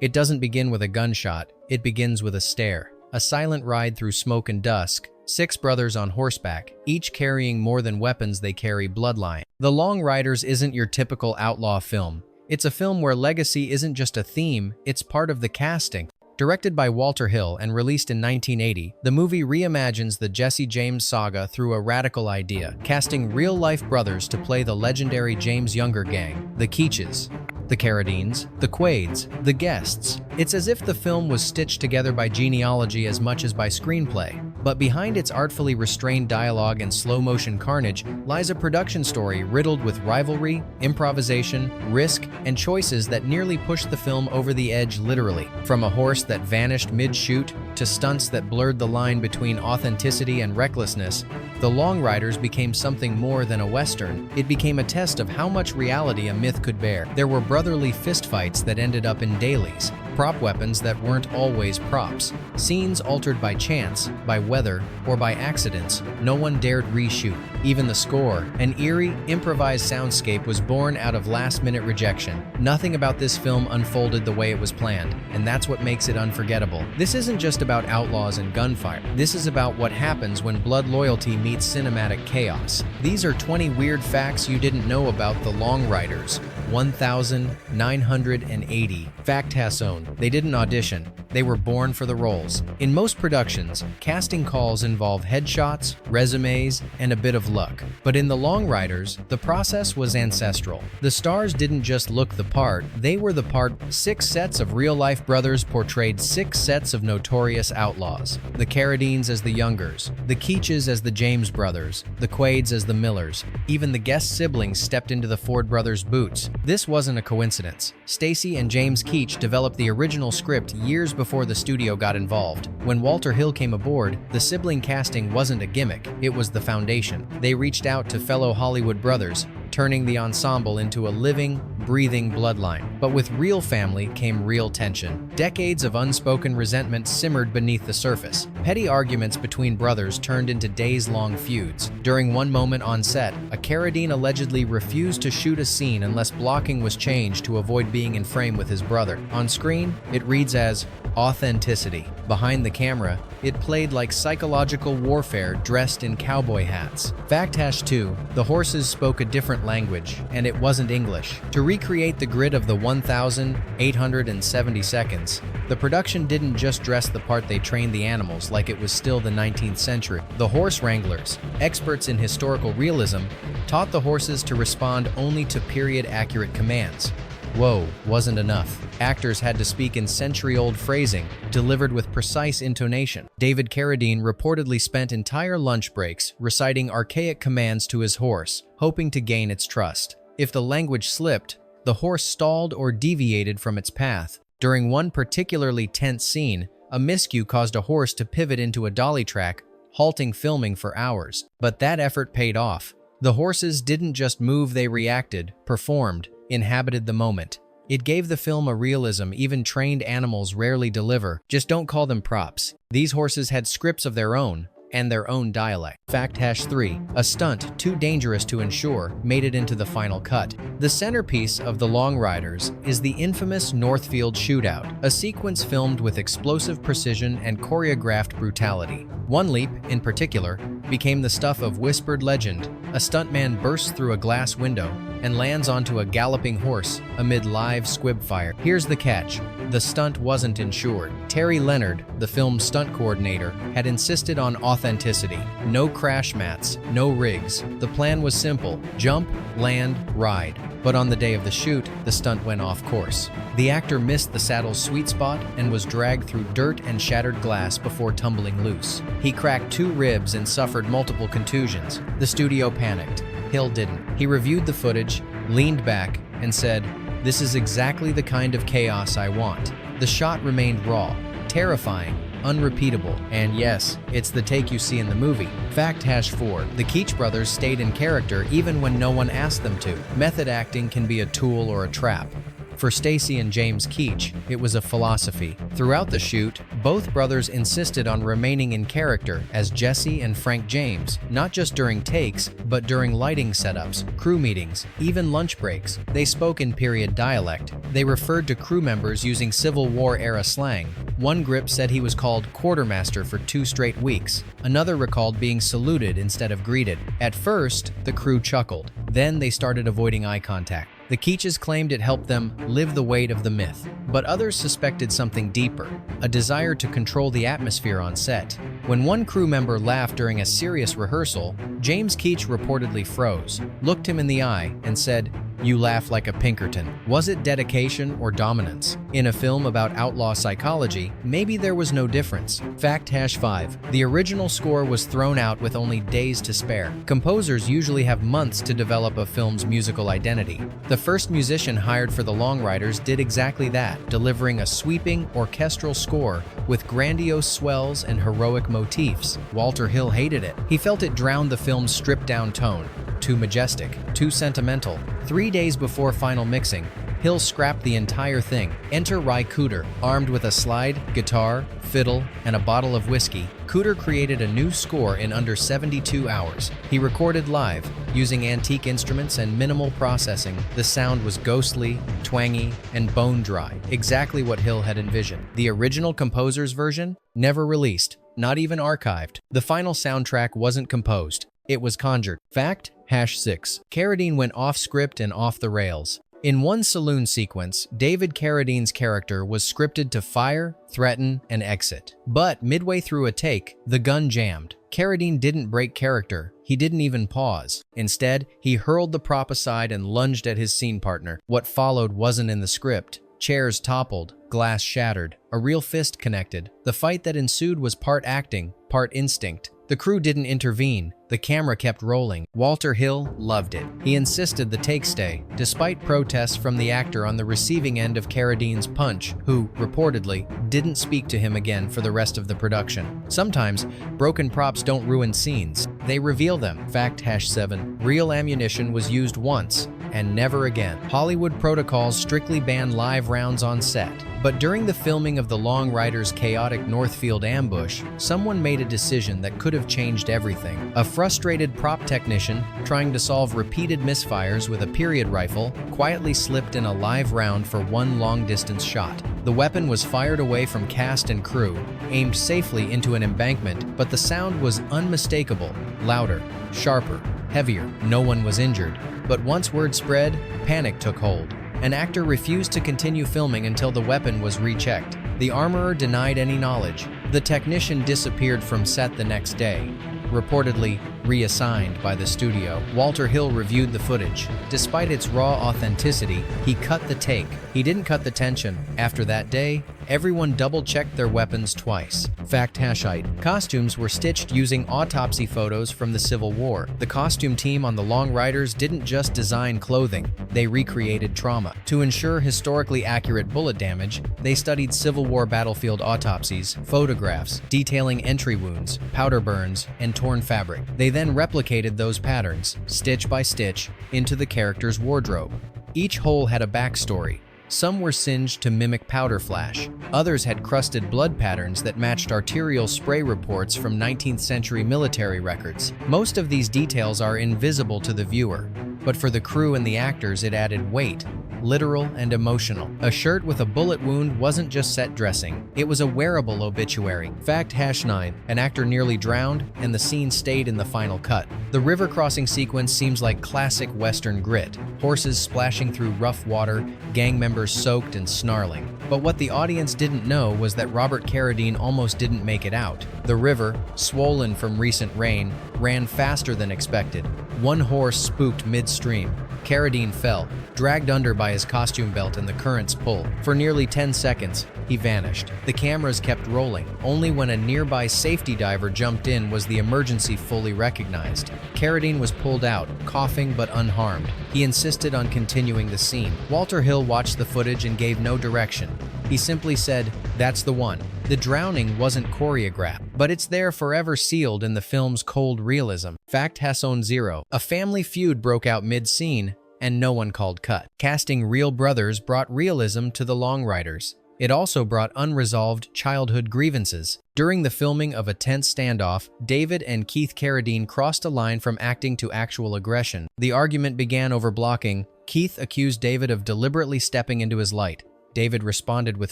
It doesn't begin with a gunshot, it begins with a stare. A silent ride through smoke and dusk, 6 brothers on horseback, each carrying more than weapons they carry bloodline. The Long Riders isn't your typical outlaw film. It's a film where legacy isn't just a theme, it's part of the casting. Directed by Walter Hill and released in 1980, the movie reimagines the Jesse James saga through a radical idea, casting real-life brothers to play the legendary James Younger gang, the Keaches, the Carradines, the Quades, the Guests. It's as if the film was stitched together by genealogy as much as by screenplay. But behind its artfully restrained dialogue and slow-motion carnage lies a production story riddled with rivalry, improvisation, risk, and choices that nearly pushed the film over the edge literally. From a horse that vanished mid-shoot to stunts that blurred the line between authenticity and recklessness, The Long Riders became something more than a Western. It became a test of how much reality a myth could bear. There were brotherly fistfights that ended up in dailies, prop weapons that weren't always props, scenes altered by chance, by weather, or by accidents. No one dared reshoot. Even the score, an eerie, improvised soundscape, was born out of last-minute rejection. Nothing about this film unfolded the way it was planned, and that's what makes it unforgettable. This isn't just about outlaws and gunfire. This is about what happens when blood loyalty meets cinematic chaos. These are 20 weird facts you didn't know about The Long Riders. 1,980. Fact has own. They didn't audition. They were born for the roles. In most productions, casting calls involve headshots, resumes, and a bit of luck. But in The Long Riders, the process was ancestral. The stars didn't just look the part, they were the part. 6 sets of real-life brothers portrayed 6 sets of notorious outlaws. The Carradines as the Youngers, the Keaches as the James brothers, the Quades as the Millers. Even the Guest siblings stepped into the Ford brothers' boots. This wasn't a coincidence. Stacy and James Keach developed the original script years before the studio got involved. When Walter Hill came aboard, the sibling casting wasn't a gimmick, it was the foundation. They reached out to fellow Hollywood brothers, turning the ensemble into a living, breathing bloodline. But with real family came real tension. Decades of unspoken resentment simmered beneath the surface. Petty arguments between brothers turned into days-long feuds. During one moment on set, a Carradine allegedly refused to shoot a scene unless blocking was changed to avoid being in frame with his brother. On screen, it reads as authenticity. Behind the camera, it played like psychological warfare dressed in cowboy hats. Fact hash 2, the horses spoke a different language, and it wasn't English. To recreate the grit of the 1,870 seconds, the production didn't just dress the part, they trained the animals like it was still the 19th century. The horse wranglers, experts in historical realism, taught the horses to respond only to period-accurate commands. Whoa, wasn't enough. Actors had to speak in century-old phrasing, delivered with precise intonation. David Carradine reportedly spent entire lunch breaks reciting archaic commands to his horse, hoping to gain its trust. If the language slipped, the horse stalled or deviated from its path. During one particularly tense scene, a miscue caused a horse to pivot into a dolly track, halting filming for hours. But that effort paid off. The horses didn't just move, they reacted, performed, inhabited the moment. It gave the film a realism even trained animals rarely deliver. Just don't call them props. These horses had scripts of their own, and their own dialect. Fact hash 3, a stunt too dangerous to ensure made it into the final cut. The centerpiece of The Long Riders is the infamous Northfield shootout, a sequence filmed with explosive precision and choreographed brutality. One leap, in particular, became the stuff of whispered legend. A stuntman bursts through a glass window and lands onto a galloping horse amid live squib fire. Here's the catch. The stunt wasn't insured. Terry Leonard, the film's stunt coordinator, had insisted on authenticity. No crash mats, no rigs. The plan was simple: jump, land, ride. But on the day of the shoot, the stunt went off course. The actor missed the saddle's sweet spot and was dragged through dirt and shattered glass before tumbling loose. He cracked 2 ribs and suffered multiple contusions. The studio panicked. Hill didn't. He reviewed the footage, leaned back, and said, "This is exactly the kind of chaos I want." The shot remained raw, terrifying, unrepeatable, and yes, it's the take you see in the movie. Fact hash 4, the Keach brothers stayed in character even when no one asked them to. Method acting can be a tool or a trap. For Stacy and James Keach, it was a philosophy. Throughout the shoot, both brothers insisted on remaining in character as Jesse and Frank James, not just during takes, but during lighting setups, crew meetings, even lunch breaks. They spoke in period dialect. They referred to crew members using Civil War-era slang. One grip said he was called quartermaster for 2 straight weeks. Another recalled being saluted instead of greeted. At first, the crew chuckled. Then they started avoiding eye contact. The Keaches claimed it helped them live the weight of the myth, but others suspected something deeper, a desire to control the atmosphere on set. When one crew member laughed during a serious rehearsal, James Keach reportedly froze, looked him in the eye, and said, "You laugh like a Pinkerton." Was it dedication or dominance? In a film about outlaw psychology, maybe there was no difference. Fact #5. The original score was thrown out with only days to spare. Composers usually have months to develop a film's musical identity. The first musician hired for the Long Riders did exactly that, delivering a sweeping orchestral score with grandiose swells and heroic motifs. Walter Hill hated it. He felt it drowned the film's stripped-down tone. Too majestic, too sentimental. 3 days before final mixing, Hill scrapped the entire thing. Enter Ry Cooder. Armed with a slide, guitar, fiddle, and a bottle of whiskey, Cooder created a new score in under 72 hours. He recorded live, using antique instruments and minimal processing. The sound was ghostly, twangy, and bone-dry, exactly what Hill had envisioned. The original composer's version? Never released, not even archived. The final soundtrack wasn't composed. It was conjured. Fact #6. Carradine went off script and off the rails. In one saloon sequence, David Carradine's character was scripted to fire, threaten, and exit. But midway through a take, the gun jammed. Carradine didn't break character. He didn't even pause. Instead, he hurled the prop aside and lunged at his scene partner. What followed wasn't in the script. Chairs toppled, glass shattered, a real fist connected. The fight that ensued was part acting, part instinct. The crew didn't intervene. The camera kept rolling. Walter Hill loved it. He insisted the take stay, despite protests from the actor on the receiving end of Carradine's punch, who, reportedly, didn't speak to him again for the rest of the production. Sometimes, broken props don't ruin scenes. They reveal them. Fact #7. Real ammunition was used once, and never again. Hollywood protocols strictly ban live rounds on set. But during the filming of the Long Riders' chaotic Northfield ambush, someone made a decision that could have changed everything. A frustrated prop technician, trying to solve repeated misfires with a period rifle, quietly slipped in a live round for one long-distance shot. The weapon was fired away from cast and crew, aimed safely into an embankment, but the sound was unmistakable, louder, sharper, heavier. No one was injured. But once word spread, panic took hold. An actor refused to continue filming until the weapon was rechecked. The armorer denied any knowledge. The technician disappeared from set the next day, reportedly reassigned by the studio. Walter Hill reviewed the footage. Despite its raw authenticity, he cut the take. He didn't cut the tension. After that day, everyone double-checked their weapons twice. Fact #8. Costumes were stitched using autopsy photos from the Civil War. The costume team on the Long Riders didn't just design clothing, they recreated trauma. To ensure historically accurate bullet damage, they studied Civil War battlefield autopsies, photographs detailing entry wounds, powder burns, and torn fabric. They then replicated those patterns, stitch by stitch, into the character's wardrobe. Each hole had a backstory. Some were singed to mimic powder flash. Others had crusted blood patterns that matched arterial spray reports from 19th century military records. Most of these details are invisible to the viewer, but for the crew and the actors it added weight, literal and emotional. A shirt with a bullet wound wasn't just set dressing, it was a wearable obituary. Fact #9. An actor nearly drowned, and the scene stayed in the final cut. The river crossing sequence seems like classic Western grit. Horses splashing through rough water, gang members soaked and snarling. But what the audience didn't know was that Robert Carradine almost didn't make it out. The river, swollen from recent rain, ran faster than expected. One horse spooked midstream. Carradine fell, dragged under by his costume belt in the current's pull. For nearly 10 seconds, he vanished. The cameras kept rolling. Only when a nearby safety diver jumped in was the emergency fully recognized. Carradine was pulled out, coughing but unharmed. He insisted on continuing the scene. Walter Hill watched the footage and gave no direction. He simply said, "That's the one." The drowning wasn't choreographed, but it's there forever sealed in the film's cold realism. Fact #0. A family feud broke out mid-scene, and no one called cut. Casting real brothers brought realism to the Long Riders. It also brought unresolved childhood grievances. During the filming of a tense standoff, David and Keith Carradine crossed a line from acting to actual aggression. The argument began over blocking. Keith accused David of deliberately stepping into his light. David responded with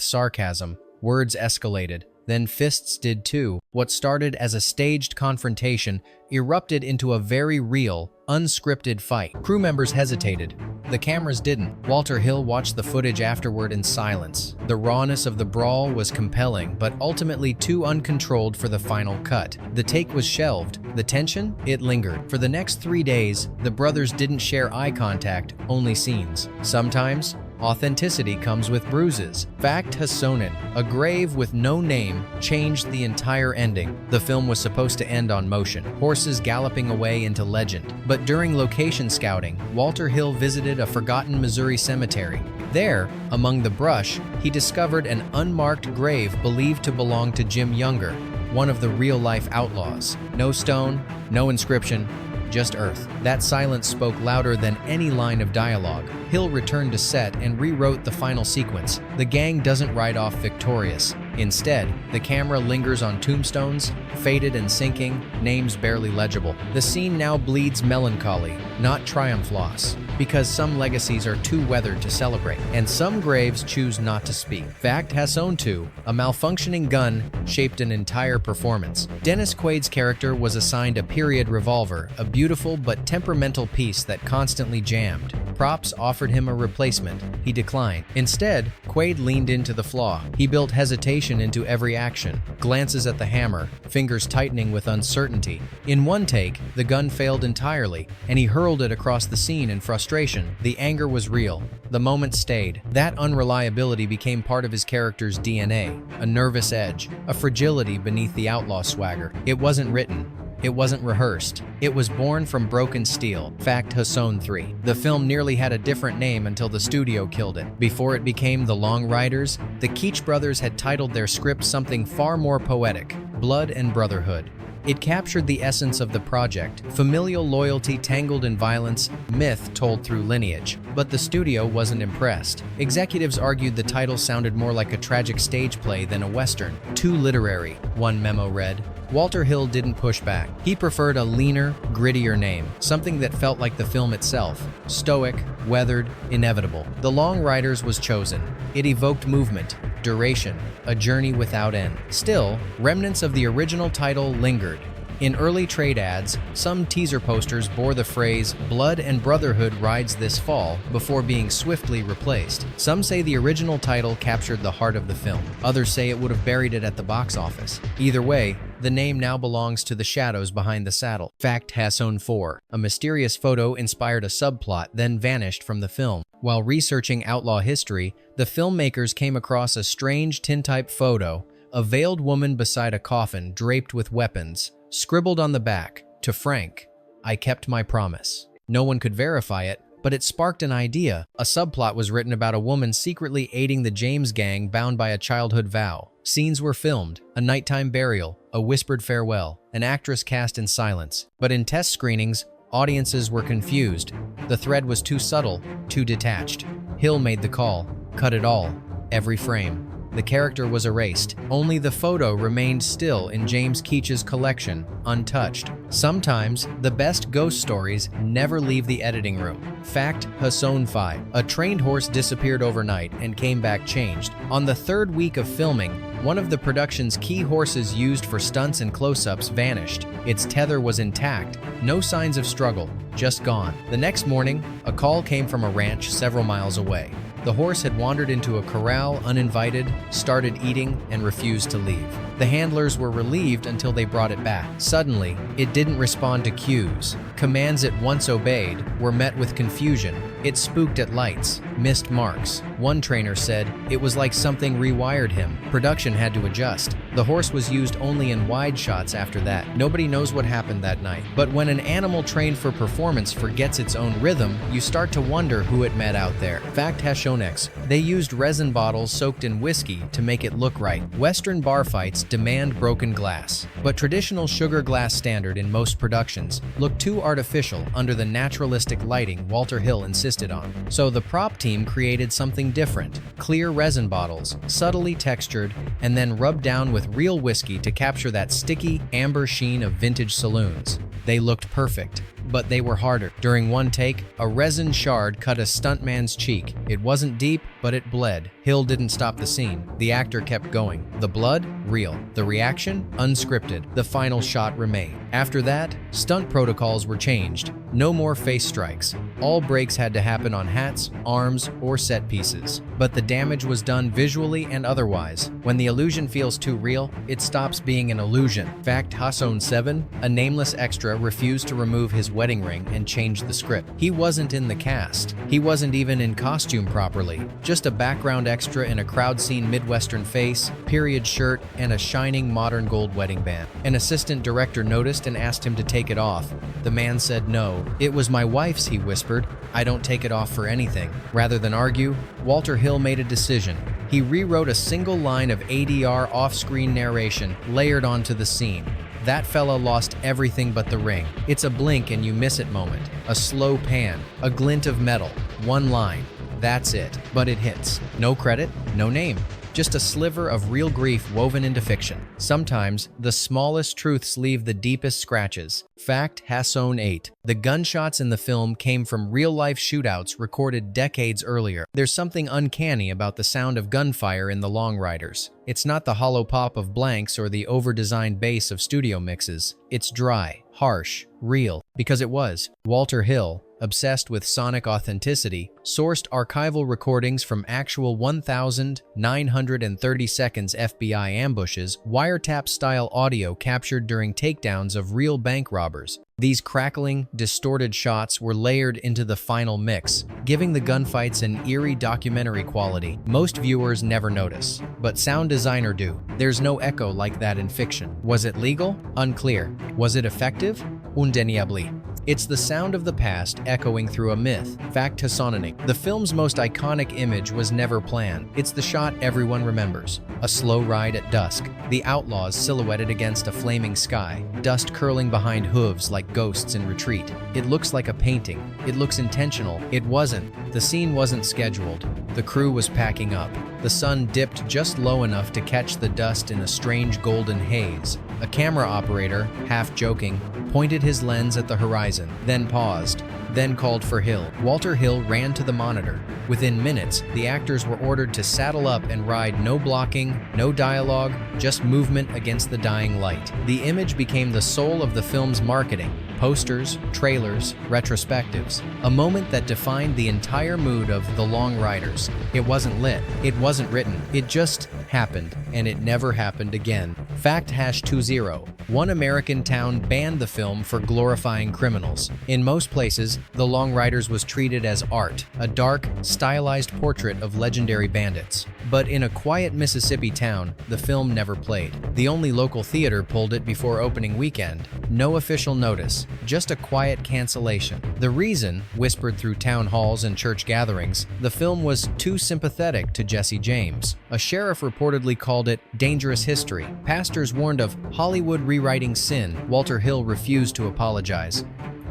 sarcasm. Words escalated. Then fists did too. What started as a staged confrontation erupted into a very real, unscripted fight. Crew members hesitated. The cameras didn't. Walter Hill watched the footage afterward in silence. The rawness of the brawl was compelling, but ultimately too uncontrolled for the final cut. The take was shelved. The tension? It lingered. For the next 3 days, the brothers didn't share eye contact, only scenes. Sometimes, authenticity comes with bruises. Fact Hassonen, a grave with no name, changed the entire ending. The film was supposed to end on motion, horses galloping away into legend. But during location scouting, Walter Hill visited a forgotten Missouri cemetery. There, among the brush, he discovered an unmarked grave believed to belong to Jim Younger, one of the real-life outlaws. No stone, no inscription, just earth. That silence spoke louder than any line of dialogue. Hill returned to set and rewrote the final sequence. The gang doesn't ride off victorious. Instead, the camera lingers on tombstones, faded and sinking, names barely legible. The scene now bleeds melancholy, not triumph loss, because some legacies are too weathered to celebrate, and some graves choose not to speak. Fact Hasson 2, a malfunctioning gun, shaped an entire performance. Dennis Quaid's character was assigned a period revolver, a beautiful but temperamental piece that constantly jammed. Props offered him a replacement. He declined. Instead, Quaid leaned into the flaw. He built hesitation into every action, glances at the hammer, fingers tightening with uncertainty. In one take, the gun failed entirely, and he hurled it across the scene in frustration. The anger was real. The moment stayed. That unreliability became part of his character's DNA, a nervous edge, a fragility beneath the outlaw swagger. It wasn't written. It wasn't rehearsed. It was born from broken steel. Fact Hasson 3. The film nearly had a different name until the studio killed it. Before it became The Long Riders, the Keach brothers had titled their script something far more poetic, Blood and Brotherhood. It captured the essence of the project, familial loyalty tangled in violence, myth told through lineage. But the studio wasn't impressed. Executives argued the title sounded more like a tragic stage play than a western. Too literary, one memo read. Walter Hill didn't push back. He preferred a leaner, grittier name, something that felt like the film itself. Stoic, weathered, inevitable. The Long Riders was chosen. It evoked movement, duration, a journey without end. Still, remnants of the original title lingered. In early trade ads, some teaser posters bore the phrase, "Blood and Brotherhood rides this fall," before being swiftly replaced. Some say the original title captured the heart of the film. Others say it would have buried it at the box office. Either way, the name now belongs to the shadows behind the saddle. Fact Hasson 4. A mysterious photo inspired a subplot, then vanished from the film. While researching outlaw history, the filmmakers came across a strange tintype photo, a veiled woman beside a coffin draped with weapons. Scribbled on the back, "To Frank, I kept my promise." No one could verify it, but it sparked an idea. A subplot was written about a woman secretly aiding the James gang bound by a childhood vow. Scenes were filmed, a nighttime burial, a whispered farewell, an actress cast in silence. But in test screenings, audiences were confused. The thread was too subtle, too detached. Hill made the call, cut it all, every frame. The character was erased. Only the photo remained still in James Keach's collection, untouched. Sometimes, the best ghost stories never leave the editing room. Fact Hasson 5. A trained horse disappeared overnight and came back changed. On the third week of filming, one of the production's key horses used for stunts and close-ups vanished. Its tether was intact, no signs of struggle, just gone. The next morning, a call came from a ranch several miles away. The horse had wandered into a corral uninvited, started eating, and refused to leave. The handlers were relieved until they brought it back. Suddenly, it didn't respond to cues. Commands it once obeyed were met with confusion. It spooked at lights, missed marks. One trainer said it was like something rewired him. Production had to adjust. The horse was used only in wide shots after that. Nobody knows what happened that night. But when an animal trained for performance forgets its own rhythm, you start to wonder who it met out there. Fact Hashonex. They used resin bottles soaked in whiskey to make it look right. Western bar fights demand broken glass. But traditional sugar glass standard in most productions looked too artificial under the naturalistic lighting Walter Hill insisted on. So the prop team created something different: clear resin bottles, subtly textured, and then rubbed down with real whiskey to capture that sticky, amber sheen of vintage saloons. They looked perfect, but they were harder. During one take, a resin shard cut a stuntman's cheek. It wasn't deep, but it bled. Hill didn't stop the scene. The actor kept going. The blood? Real. The reaction? Unscripted. The final shot remained. After that, stunt protocols were changed. No more face strikes. All breaks had to happen on hats, arms, or set pieces. But the damage was done visually and otherwise. When the illusion feels too real, it stops being an illusion. Fact Hasson 7, a nameless extra, refused to remove his wedding ring and changed the script. He wasn't in the cast. He wasn't even in costume properly. Just a background extra in a crowd-scene Midwestern face, period shirt, and a shining modern gold wedding band. An assistant director noticed and asked him to take it off. The man said no. "It was my wife's," he whispered. "I don't take it off for anything." Rather than argue, Walter Hill made a decision. He rewrote a single line of ADR off-screen narration layered onto the scene. That fella lost everything but the ring. It's a blink and you miss it moment. A slow pan, a glint of metal, one line. That's it. But it hits. No credit, no name. Just a sliver of real grief woven into fiction. Sometimes, the smallest truths leave the deepest scratches. Fact Hasson 8. The gunshots in the film came from real-life shootouts recorded decades earlier. There's something uncanny about the sound of gunfire in The Long Riders. It's not the hollow pop of blanks or the over-designed bass of studio mixes. It's dry, harsh, real, because it was. Walter Hill, obsessed with sonic authenticity, sourced archival recordings from actual 1,930 seconds FBI ambushes, wiretap-style audio captured during takedowns of real bank robbers. These crackling, distorted shots were layered into the final mix, giving the gunfights an eerie documentary quality most viewers never notice, but sound designer do. There's no echo like that in fiction. Was it legal? Unclear. Was it effective? Indéniably. It's the sound of the past echoing through a myth. Fact Hassoning. The film's most iconic image was never planned. It's the shot everyone remembers. A slow ride at dusk. The outlaws silhouetted against a flaming sky. Dust curling behind hooves like ghosts in retreat. It looks like a painting. It looks intentional. It wasn't. The scene wasn't scheduled. The crew was packing up. The sun dipped just low enough to catch the dust in a strange golden haze. A camera operator, half joking, pointed his lens at the horizon, then paused, then called for Hill. Walter Hill ran to the monitor. Within minutes, the actors were ordered to saddle up and ride. No blocking, no dialogue, just movement against the dying light. The image became the soul of the film's marketing. Posters, trailers, retrospectives. A moment that defined the entire mood of The Long Riders. It wasn't lit. It wasn't written. It just happened, and it never happened again. Fact #20. One American town banned the film for glorifying criminals. In most places, The Long Riders was treated as art, a dark, stylized portrait of legendary bandits. But in a quiet Mississippi town, the film never played. The only local theater pulled it before opening weekend. No official notice, just a quiet cancellation. The reason, whispered through town halls and church gatherings, the film was too sympathetic to Jesse James. A sheriff reportedly called it dangerous history. Pastors warned of Hollywood rewriting sin. Walter Hill refused to apologize.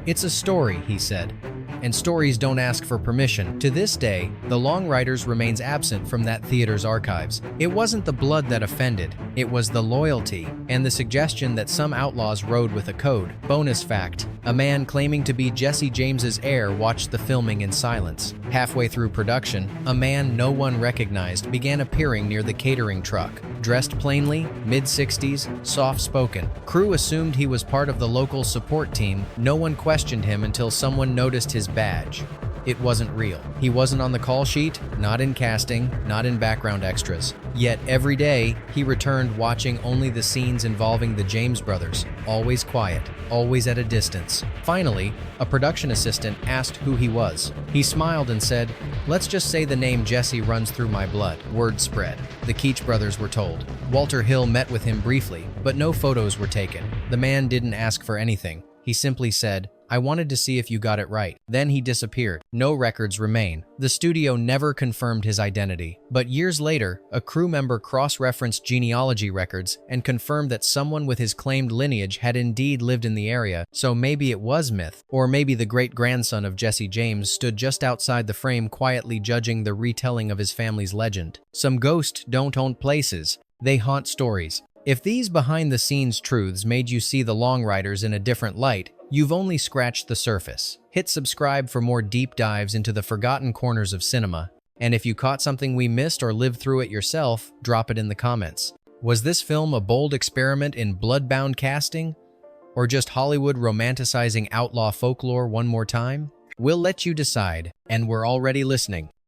"It's a story," he said, and stories don't ask for permission. To this day, The Long Riders remains absent from that theater's archives. It wasn't the blood that offended, it was the loyalty and the suggestion that some outlaws rode with a code. Bonus fact: a man claiming to be Jesse James's heir watched the filming in silence. Halfway through production, a man no one recognized began appearing near the catering truck. Dressed plainly, mid-60s, soft-spoken. Crew assumed he was part of the local support team. No one questioned him until someone noticed his badge. It wasn't real. He wasn't on the call sheet, not in casting, not in background extras. Yet every day, he returned watching only the scenes involving the James brothers, always quiet, always at a distance. Finally, a production assistant asked who he was. He smiled and said, "Let's just say the name Jesse runs through my blood." Word spread. The Keach brothers were told. Walter Hill met with him briefly, but no photos were taken. The man didn't ask for anything. He simply said, I wanted to see if you got it right." Then he disappeared. No records remain. The studio never confirmed his identity. But years later, a crew member cross-referenced genealogy records and confirmed that someone with his claimed lineage had indeed lived in the area, so maybe it was myth. Or maybe the great-grandson of Jesse James stood just outside the frame quietly judging the retelling of his family's legend. Some ghosts don't haunt places, they haunt stories. If these behind-the-scenes truths made you see the Long Riders in a different light, you've only scratched the surface. Hit subscribe for more deep dives into the forgotten corners of cinema. And if you caught something we missed or lived through it yourself, drop it in the comments. Was this film a bold experiment in blood-bound casting? Or just Hollywood romanticizing outlaw folklore one more time? We'll let you decide, and we're already listening.